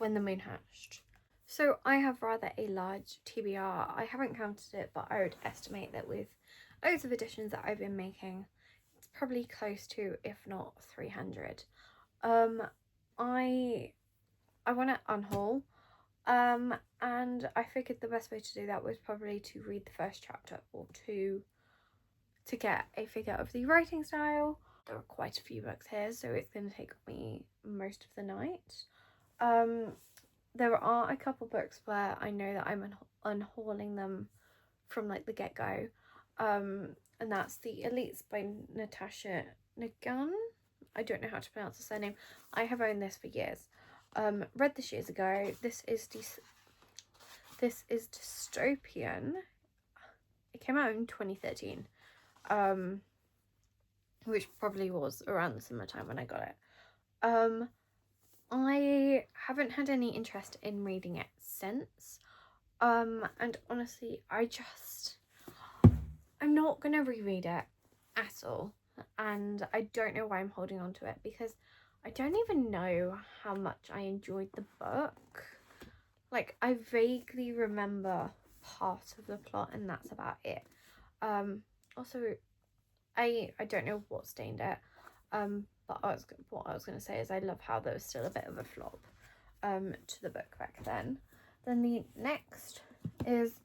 When the Moon Hatched. So I have rather a large TBR. I haven't counted it, but I would estimate that with loads of editions that I've been making, it's probably close to, if not 300. I want to unhaul, and I figured the best way to do that was probably to read the first chapter or two to get a figure of the writing style. There are quite a few books here, so it's going to take me most of the night. There are a couple books where I know that I'm unhauling them from like the get-go, and that's The Elites by Natasha Nagan. I don't know how to pronounce the surname. I have owned this for years. Read this years ago. This is dystopian. It came out in 2013, which probably was around the similar time when I got it. I haven't had any interest in reading it since, and honestly I'm not gonna reread it at all, and I don't know why I'm holding on to it, because I don't even know how much I enjoyed the book. Like, I vaguely remember part of the plot, and that's about it. Also, I don't know what stained it, but what I was going to say is I love how there was still a bit of a flop to the book back then. Then the next is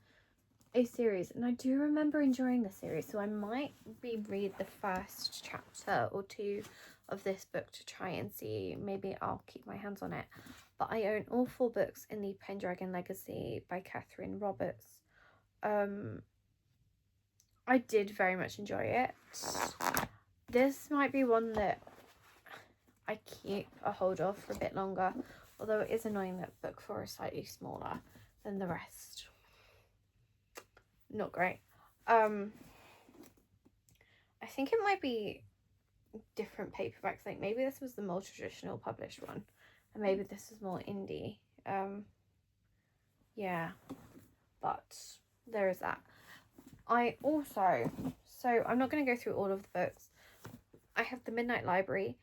a series, and I do remember enjoying the series, so I might reread the first chapter or two of this book to try and see. Maybe I'll keep my hands on it. But I own all 4 books in the Pendragon Legacy by Catherine Roberts. I did very much enjoy it. This might be one that I keep a hold of for a bit longer, although it is annoying that book 4 is slightly smaller than the rest. Not great. I think it might be different paperbacks. Like, maybe this was the more traditional published one, and maybe this is more indie. Yeah, but there is that. So I'm not going to go through all of the books. I have The Midnight Library.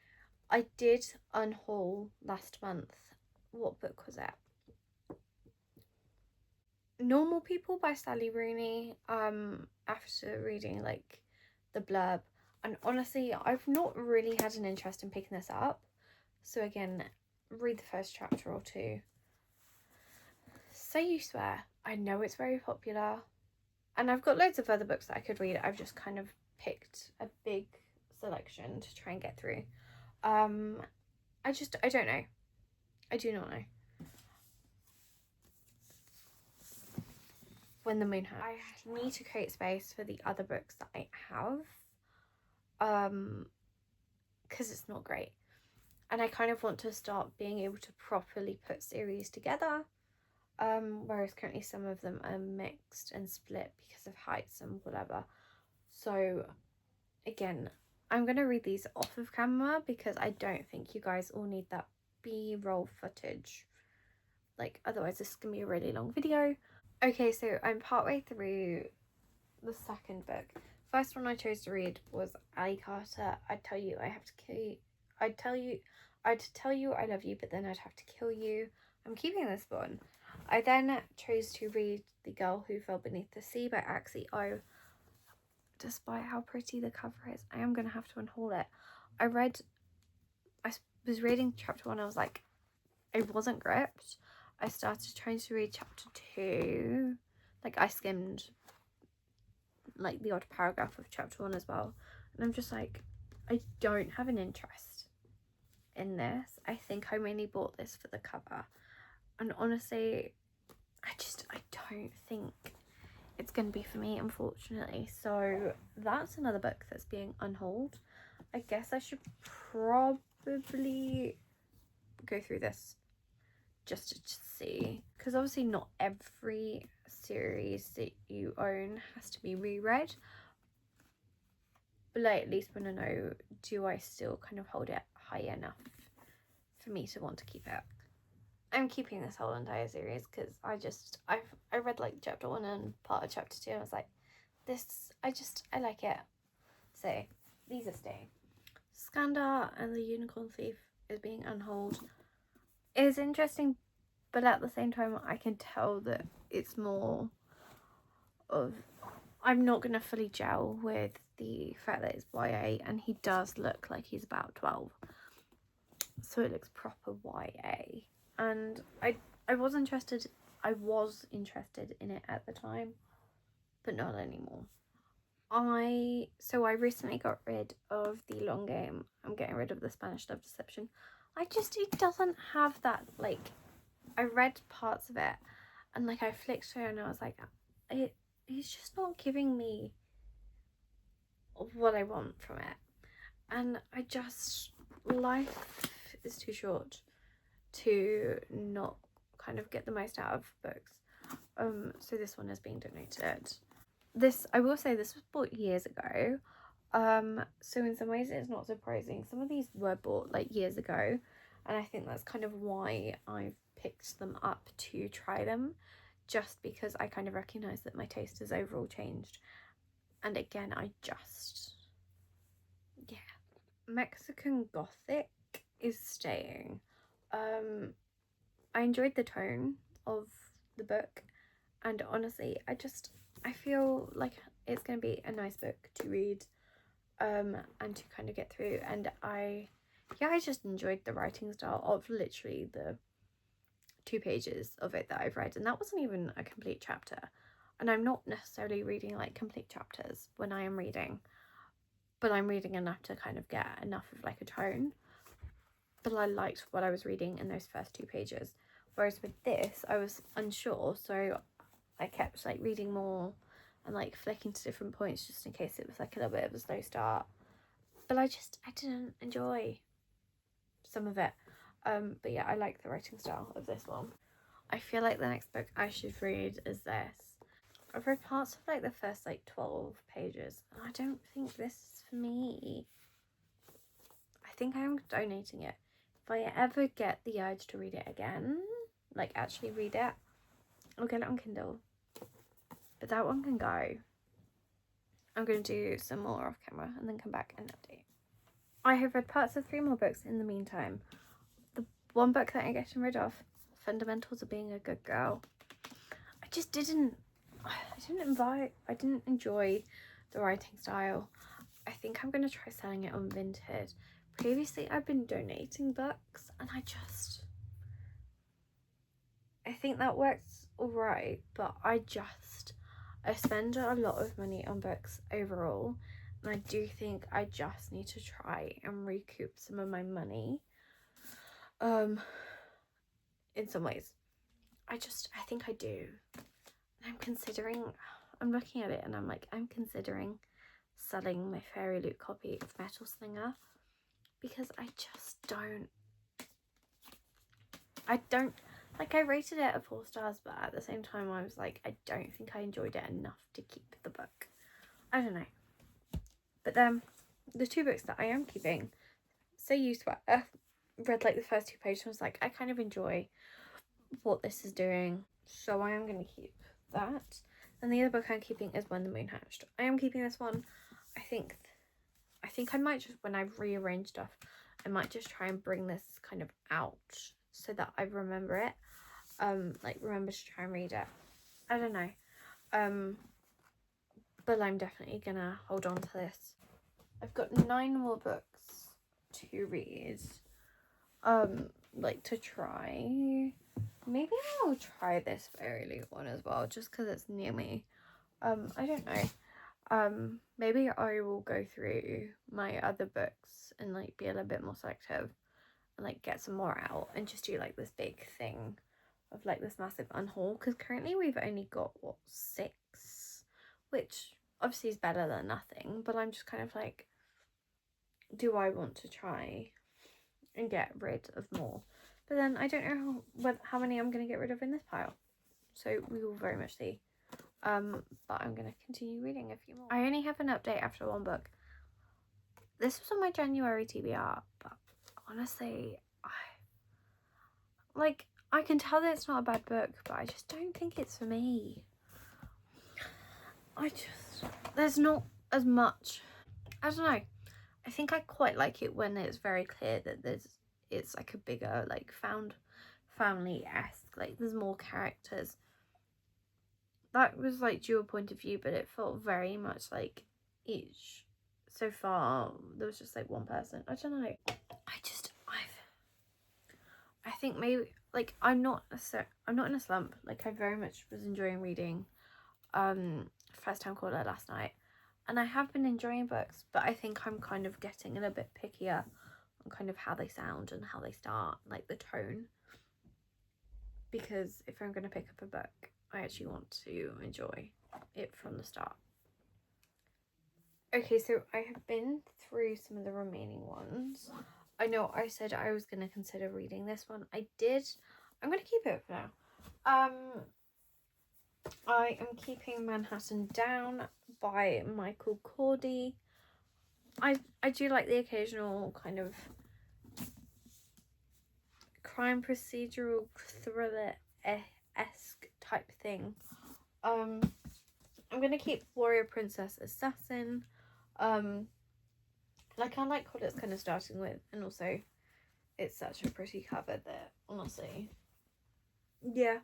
I did unhaul last month. What book was it? Normal People by Sally Rooney. After reading like the blurb, and honestly I've not really had an interest in picking this up, so again, read the first chapter or two. Say You Swear. I know it's very popular, and I've got loads of other books that I could read. I've just kind of picked a big selection to try and get through. I don't know. I do not know. When the Moon Hatched. I need to create space for the other books that I have, because it's not great, and I kind of want to start being able to properly put series together, whereas currently some of them are mixed and split because of heights and whatever. So again, I'm going to read these off of camera because I don't think you guys all need that B-roll footage. Like, otherwise this is going to be a really long video. Okay, so I'm partway through the second book. First one I chose to read was Ali Carter, I'd Tell You I Have to Kill You. I'd tell you I love you, but then I'd have to kill you. I'm keeping this one. I then chose to read The Girl Who Fell Beneath the Sea by Axie O. Despite how pretty the cover is, I am going to have to unhaul it. I was reading chapter 1, I was like, I wasn't gripped. I started trying to read chapter 2. Like, I skimmed like the odd paragraph of chapter 1 as well, and I'm just like, I don't have an interest in this. I think I mainly bought this for the cover, and honestly I don't think it's gonna be for me, unfortunately. So that's another book that's being unhauled. I guess I should probably go through this just to see, because obviously not every series that you own has to be reread, but I at least want to know, do I still kind of hold it high enough for me to want to keep it? I'm keeping this whole entire series because I read like chapter 1 and part of chapter 2 and I was like, I like it. So these are staying. Skandar and the Unicorn Thief is being unhauled. It is interesting but at the same time I can tell that it's more of, I'm not going to fully gel with the fact that it's YA, and he does look like he's about 12, so it looks proper YA. And I was interested in it at the time, but not anymore. I recently got rid of The Long Game. I'm getting rid of The Spanish Love Deception. It doesn't have that, like, I read parts of it and like I flicked through and I was like, he's just not giving me what I want from it. And life is too short to not kind of get the most out of books. So this one is being donated. I will say this was bought years ago. So in some ways it's not surprising. Some of these were bought like years ago, and I think that's kind of why I've picked them up to try them, just because I kind of recognise that my taste has overall changed. And again, Mexican Gothic is staying. I enjoyed the tone of the book, and honestly I feel like it's going to be a nice book to read and to kind of get through. And I just enjoyed the writing style of literally the 2 pages of it that I've read, and that wasn't even a complete chapter. And I'm not necessarily reading like complete chapters when I am reading, but I'm reading enough to kind of get enough of like a tone. But I liked what I was reading in those first 2 pages, whereas with this I was unsure, so I kept like reading more and like flicking to different points just in case it was like a little bit of a slow start. But I didn't enjoy some of it. But yeah, I like the writing style of this one. I feel like the next book I should read is this. I've read parts of like the first like 12 pages, and I don't think this is for me. I think I'm donating it. If I ever get the urge to read it again, like actually read it, I'll get it on Kindle. But that one can go. I'm going to do some more off camera and then come back and update. I have read parts of 3 more books in the meantime. The one book that I'm getting rid of, Fundamentals of Being a Good Girl. I didn't enjoy the writing style. I think I'm going to try selling it on Vinted. Previously I've been donating books, and I think that works alright, but I spend a lot of money on books overall, and I do think I just need to try and recoup some of my money in some ways. I think I do. I'm looking at it and I'm like, I'm considering selling my Fairy Loot copy of Metal Slinger, because I like, I rated it at 4 stars, but at the same time I was like, I don't think I enjoyed it enough to keep the book. I don't know. But then the 2 books that I am keeping, Say You Swear, read like the first 2 pages and was like, I kind of enjoy what this is doing, so I am going to keep that. And the other book I'm keeping is When the Moon Hatched. I am keeping this one. I think I might just, when I've rearranged stuff, I might just try and bring this kind of out so that I remember it. Like remember to try and read it. I don't know. But I'm definitely gonna hold on to this. I've got 9 more books to read. Like to try. Maybe I'll try this Fairy Loot one as well, just because it's near me. I don't know. Maybe I will go through my other books and like be a little bit more selective and like get some more out and just do like this big thing of like this massive unhaul, because currently we've only got 6, which obviously is better than nothing, but I'm just kind of like, do I want to try and get rid of more? But then I don't know how many I'm going to get rid of in this pile, so we will very much see. But I'm going to continue reading a few more. I only have an update after 1 book. This was on my January TBR, but honestly, I can tell that it's not a bad book, but I just don't think it's for me. There's not as much, I don't know. I think I quite like it when it's very clear that it's like a bigger like found family-esque. Like, there's more characters. That was like dual point of view, but it felt very much like each. So far, there was just like one person. I don't know. I think maybe, like, I'm not in a slump. Like, I very much was enjoying reading First Time Caller last night, and I have been enjoying books, but I think I'm kind of getting a little bit pickier on kind of how they sound and how they start, like the tone, because if I'm going to pick up a book, I actually want to enjoy it from the start. Okay, so I have been through some of the remaining ones. I know I said I was going to consider reading this one. I did. I'm going to keep it for now. I am keeping Manhattan Down by Michael Cordy. I do like the occasional kind of crime procedural thriller-esque type thing. I'm going to keep Warrior Princess Assassin. Like, I like what it's kind of starting with, and also it's such a pretty cover that, honestly, yeah.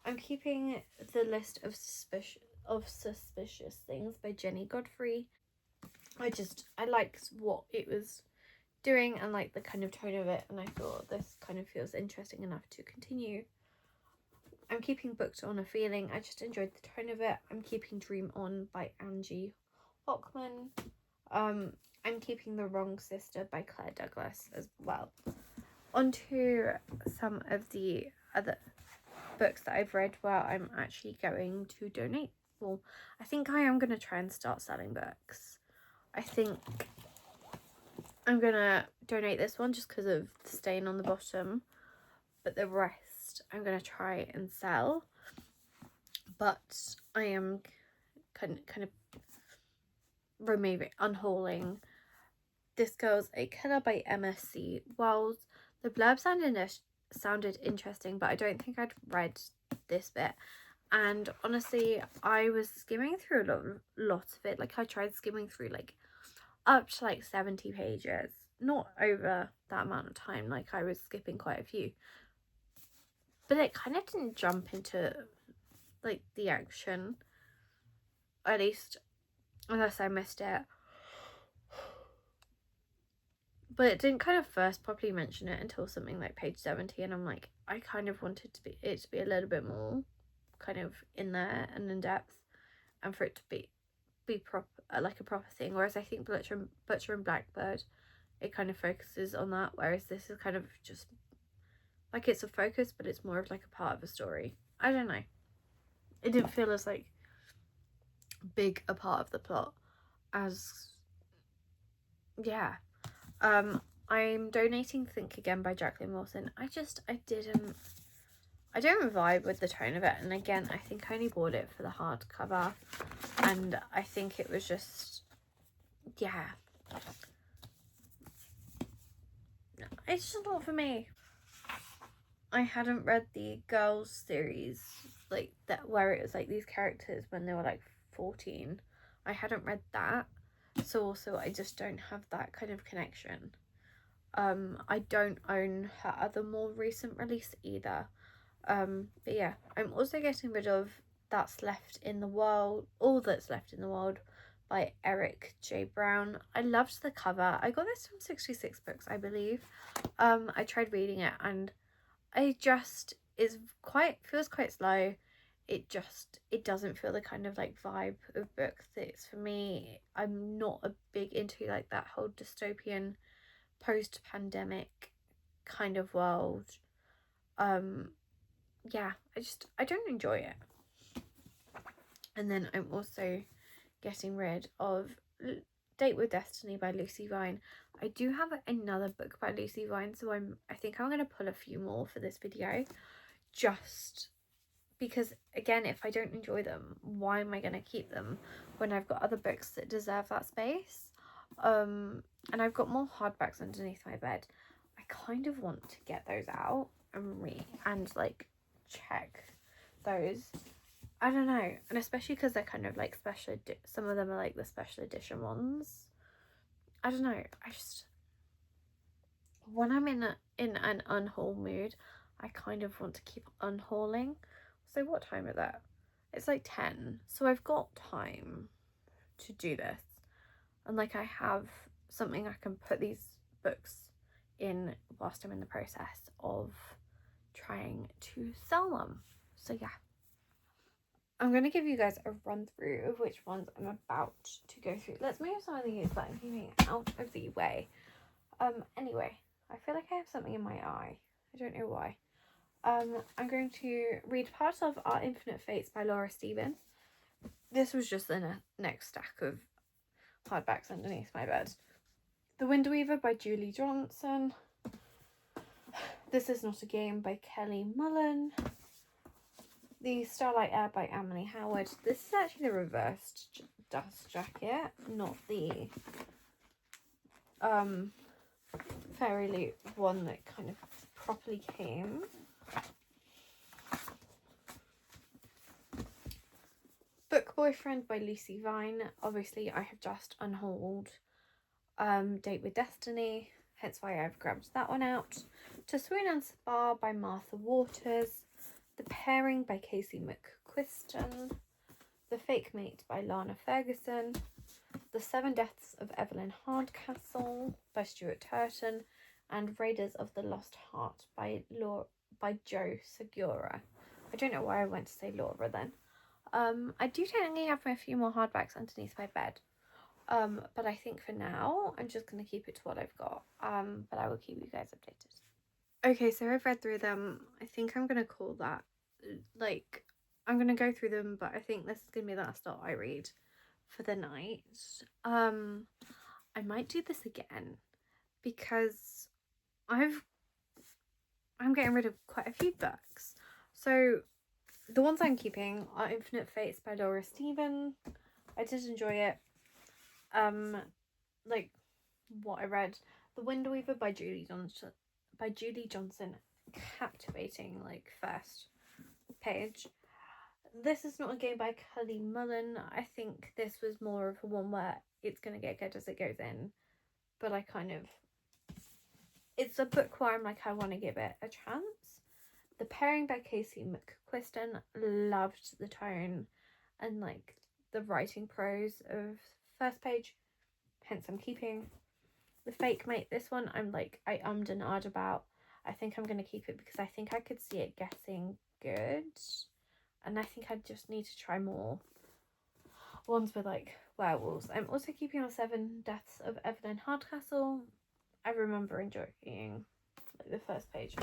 I'm keeping The List of Suspicious Things by Jenny Godfrey. I liked what it was doing and like the kind of tone of it, and I thought this kind of feels interesting enough to continue. I'm keeping Booked on a Feeling. I just enjoyed the tone of it. I'm keeping Dream On by Angie Hockman. I'm keeping The Wrong Sister by Claire Douglas as well. On to some of the other books that I've read where I'm actually going to donate. Well, I think I am going to try and start selling books. I think I'm going to donate this one just because of the stain on the bottom, but the rest I'm going to try and sell. But I am kind of unhauling This Girl's a Killer by M.S.C. Wells. The blurb sounded interesting, but I don't think I'd read this bit. And honestly, I was skimming through a lot of it. Like, I tried skimming through like up to like 70 pages. Not over that amount of time. Like, I was skipping quite a few. But it kind of didn't jump into like the action. At least, unless I missed it. But it didn't kind of first properly mention it until something like page 70, and I'm like, I kind of wanted it to be a little bit more kind of in there and in depth, and for it to be proper, like a proper thing. Whereas I think Butcher and Blackbird, it kind of focuses on that, whereas this is kind of just like, it's a focus, but it's more of like a part of a story. I don't know. It didn't feel as like big a part of the plot as, yeah. I'm donating Think Again by Jacqueline Wilson. I don't vibe with the tone of it, and again, I think I only bought it for the hardcover, and I think it was just, yeah, it's just not for me. I hadn't read the Girls series, like that, where it was like these characters when they were like 14. I hadn't read that, so also I just don't have that kind of connection. I don't own her other more recent release either. But yeah, I'm also getting rid of That's Left in the World, All That's Left in the World by Eric J. Brown. I loved the cover. I got this from 66 Books, I believe. I tried reading it, and it just feels quite slow. It doesn't feel the kind of like vibe of book that it's for me. I'm not a big into like that whole dystopian post-pandemic kind of world. Yeah, I don't enjoy it. And then I'm also getting rid of Date with Destiny by Lucy Vine. I do have another book by Lucy Vine, so I think I'm going to pull a few more for this video, just because, again, if I don't enjoy them, why am I going to keep them when I've got other books that deserve that space? And I've got more hardbacks underneath my bed. I kind of want to get those out and like check those. I don't know, and especially because they're kind of like some of them are like the special edition ones. I don't know, when I'm in an unhaul mood, I kind of want to keep unhauling. So what time is it? It's like 10, so I've got time to do this, and like I have something I can put these books in whilst I'm in the process of trying to sell them. So yeah, I'm going to give you guys a run through of which ones I'm about to go through. Let's move some of these that I'm keeping out of the way. Anyway, I feel like I have something in my eye. I don't know why. I'm going to read part of Our Infinite Fates by Laura Stephen. This was just the next stack of hardbacks underneath my bed. The Wind Weaver by Julie Johnson. This Is Not a Game by Kelly Mullen. The Starlight Air by Emily Howard. This is actually the reversed dust jacket, not the Fairy Loot one that kind of properly came. Book Boyfriend by Lucy Vine. Obviously, I have just unhauled Date with Destiny, hence why I've grabbed that one out. To Swoon and Spa by Martha Waters. The Pairing by Casey McQuiston. The Fake Mate by Lana Ferguson. The Seven Deaths of Evelyn Hardcastle by Stuart Turton. And Raiders of the Lost Heart by Joe Segura. I don't know why I went to say Laura then. I do technically have a few more hardbacks underneath my bed. But I think for now, I'm just going to keep it to what I've got. But I will keep you guys updated. Okay, so I've read through them. I think I'm going to call that, like, I'm going to go through them, but I think this is going to be the last lot I read for the night. I might do this again because I'm getting rid of quite a few books. So the ones I'm keeping are Infinite Fates by Laura Stephen. I did enjoy it. Like what I read. The Wind Weaver by Julie Johnson. Captivating, like, first page. This Is Not a Game by Kelly Mullen. I think this was more of a one where it's going to get good as it goes in. But I kind of... It's a book where I'm like, I want to give it a chance. The Pairing by Casey McQuiston. Loved the tone and, like, the writing prose of first page. Hence I'm keeping. The Fake Mate. This one I'm like, I ummed and ahed about. I think I'm going to keep it because I think I could see it getting good. And I think I just need to try more ones with, like, werewolves. I'm also keeping on Seven Deaths of Evelyn Hardcastle. I remember enjoying, like, the first page.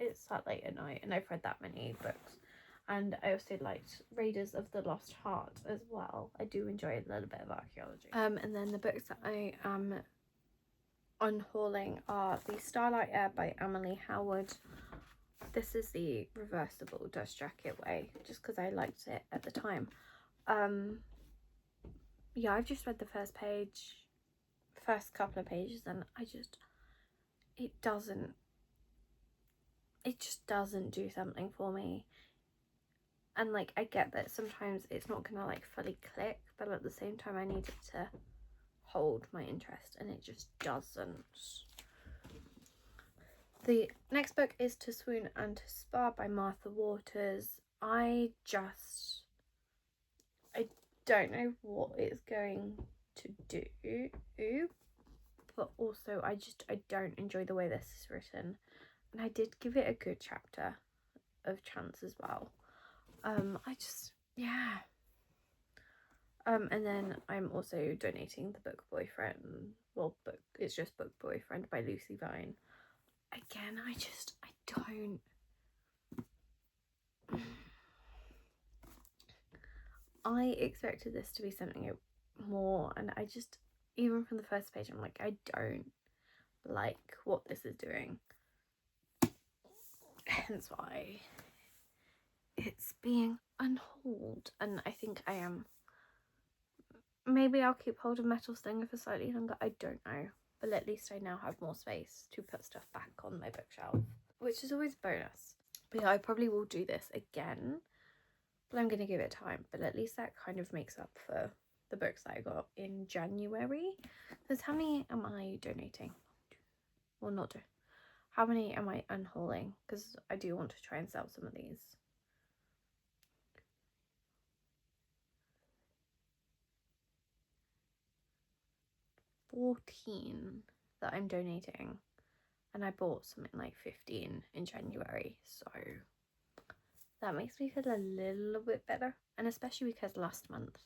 It's that late at night and I've read that many books. And I also liked Raiders of the Lost Heart as well. I do enjoy a little bit of archaeology. And then the books that I am unhauling are The Starlight Air by Emily Howard. This is the reversible dust jacket way, just because I liked it at the time. Yeah, I've just read the first couple of pages, and it just doesn't do something for me. And, like, I get that sometimes it's not gonna, like, fully click, but at the same time I need it to hold my interest, and it just doesn't. The next book is To Swoon and to Spa by Martha Waters. I don't know what it's going to do, but also I don't enjoy the way this is written, and I did give it a good chapter of chance as well. And then I'm also donating the book Boyfriend. Well, it's just Book Boyfriend by Lucy Vine. Again, I don't. I expected this to be something more, and even from the first page, I'm like, I don't like what this is doing. Hence why it's being unhauled, and I think I am. Maybe I'll keep hold of Metal Stinger for slightly longer, I don't know. But at least I now have more space to put stuff back on my bookshelf, which is always a bonus. But yeah, I probably will do this again, but I'm going to give it time. But at least that kind of makes up for the books that I got in January. Because how many am I donating? Well, not How many am I unhauling? Because I do want to try and sell some of these. 14 that I'm donating, and I bought something like 15 in January, so that makes me feel a little bit better. And especially because last month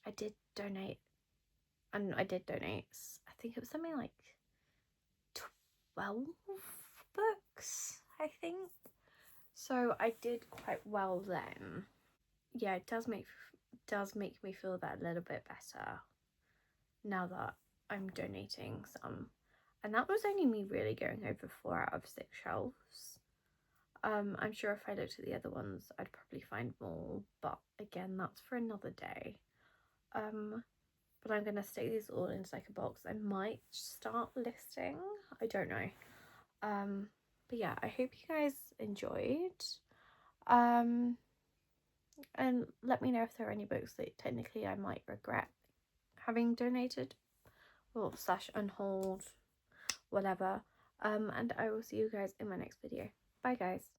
I did donate, I think it was something like 12 books, I think. So I did quite well then. Yeah, it does make me feel that a little bit better now that I'm donating some. And that was only me really going over 4 out of 6 shelves. I'm sure if I looked at the other ones, I'd probably find more, but again, that's for another day. But I'm gonna stick these all into like a box. I might start listing, I don't know. But yeah, I hope you guys enjoyed. And let me know if there are any books that technically I might regret having donated or slash unhauled, whatever. And I will see you guys in my next video. Bye guys.